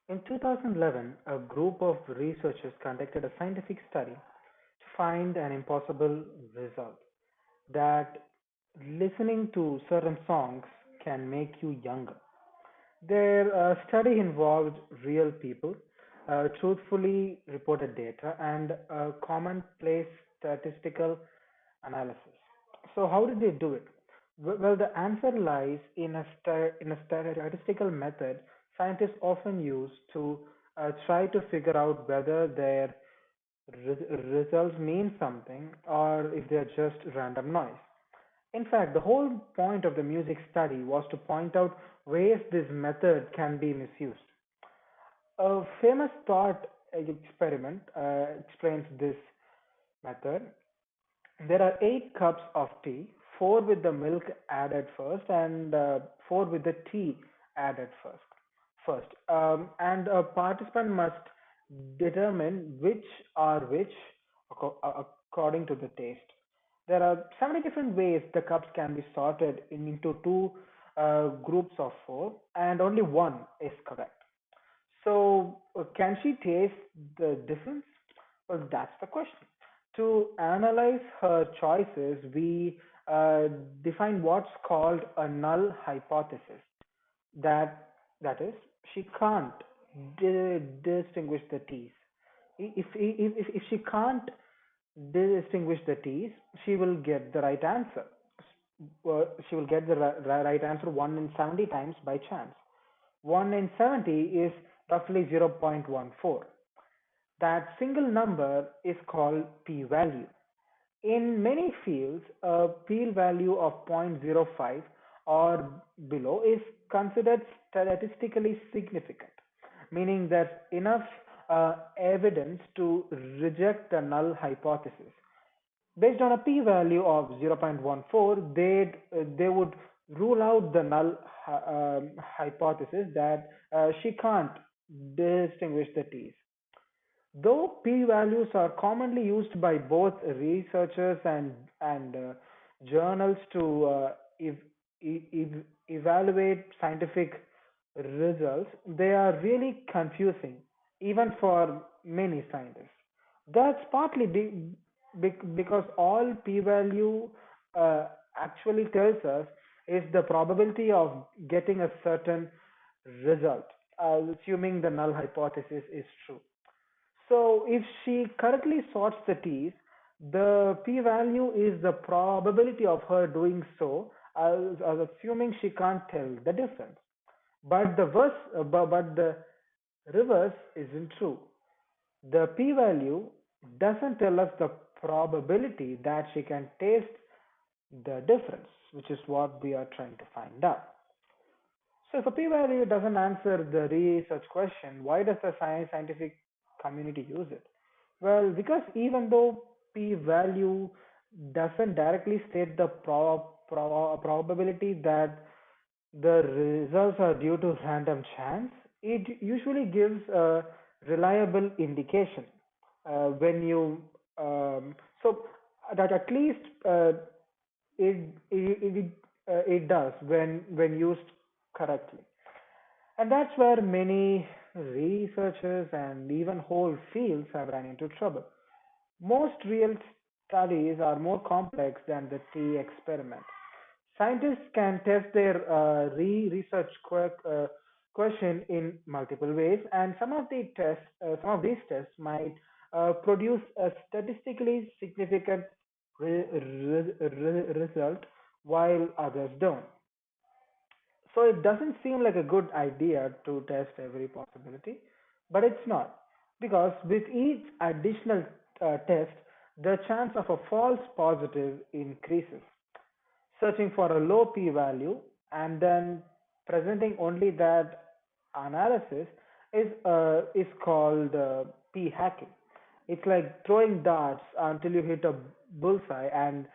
In 2011, a group of researchers conducted a scientific study to find an impossible result that listening to certain songs can make you younger. Their study involved real people, truthfully reported data, and a commonplace statistical analysis. So, how did they do it? Well, the answer lies in a statistical method scientists often use to try to figure out whether their results mean something or if they're just random noise. In fact, the whole point of the music study was to point out ways this method can be misused. A famous thought experiment explains this method. There are 8 cups of tea, four with the milk added first, and four with the tea added first. And a participant must determine which are which according to the taste. There are 70 different ways the cups can be sorted into two groups of four, and only one is correct. So, can she taste the difference? Well, that's the question. To analyze her choices, we uh, define what's called a null hypothesis. That that is, she can't distinguish the T's. If she can't distinguish the T's, she will get the right answer. She will get the right answer 1 in 70 times by chance. 1 in 70 is roughly 0.14. That single number is called p-value. In many fields, a p-value of zero point zero 0.05 or below is considered statistically significant, meaning there's enough evidence to reject the null hypothesis. Based on a p-value of 0.14, they would rule out the null hypothesis that she can't distinguish the T's. Though p-values are commonly used by both researchers and journals to evaluate scientific results, they are really confusing, even for many scientists. That's partly because all p-value uh, actually tells us is the probability of getting a certain result, assuming the null hypothesis is true. So if she correctly sorts the T's, the p-value is the probability of her doing so, as assuming she can't tell the difference. But the reverse isn't true. The p-value doesn't tell us the probability that she can taste the difference, which is what we are trying to find out. So if a p-value doesn't answer the research question, why does the scientific community use it? Well, because even though p-value doesn't directly state the probability that the results are due to random chance, it usually gives a reliable indication when you so that at least it does when used correctly. And that's where many researchers and even whole fields have run into trouble. Most real studies are more complex than the T experiment. Scientists can test their research question in multiple ways, and some of these tests might produce a statistically significant result, while others don't. So it doesn't seem like a good idea to test every possibility, but it's not. Because with each additional test, the chance of a false positive increases. Searching for a low p value and then presenting only that analysis is called p hacking. It's like throwing darts until you hit a bullseye and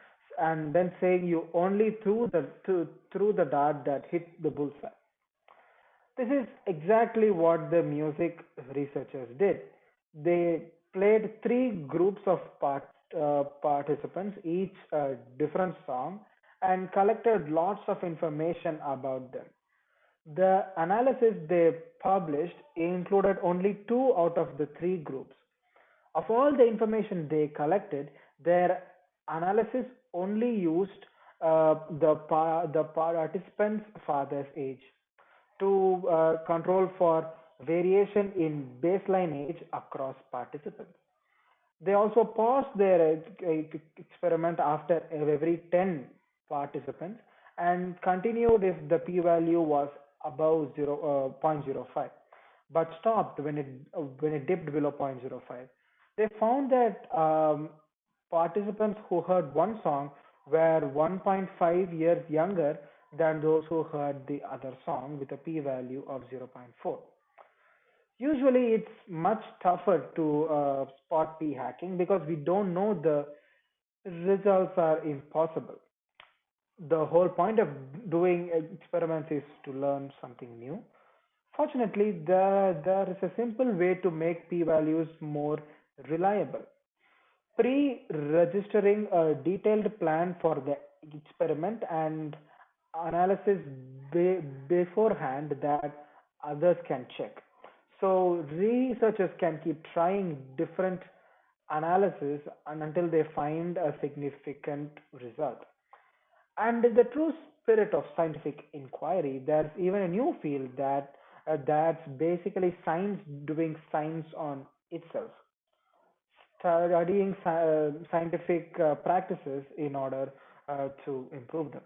then saying you only threw the dart that hit the bullseye. This is exactly what the music researchers did. They played three groups of participants, each a different song, and collected lots of information about them. The analysis they published included only two out of the three groups. Of all the information they collected, their analysis only used the participants' father's age to control for variation in baseline age across participants. They also paused their experiment after every 10 participants and continued if the p-value was above 0, 0.05, but stopped when it dipped below 0.05. They found that participants who heard one song were 1.5 years younger than those who heard the other song with a p-value of zero point 0.4. Usually, it's much tougher to spot p hacking because we don't know the results are impossible. The whole point of doing experiments is to learn something new. Fortunately, there is a simple way to make p values more reliable. Pre-registering a detailed plan for the experiment and analysis beforehand that others can check. So researchers can keep trying different analysis until they find a significant result. And in the true spirit of scientific inquiry, there's even a new field that's basically science doing science on itself, studying scientific practices in order to improve them.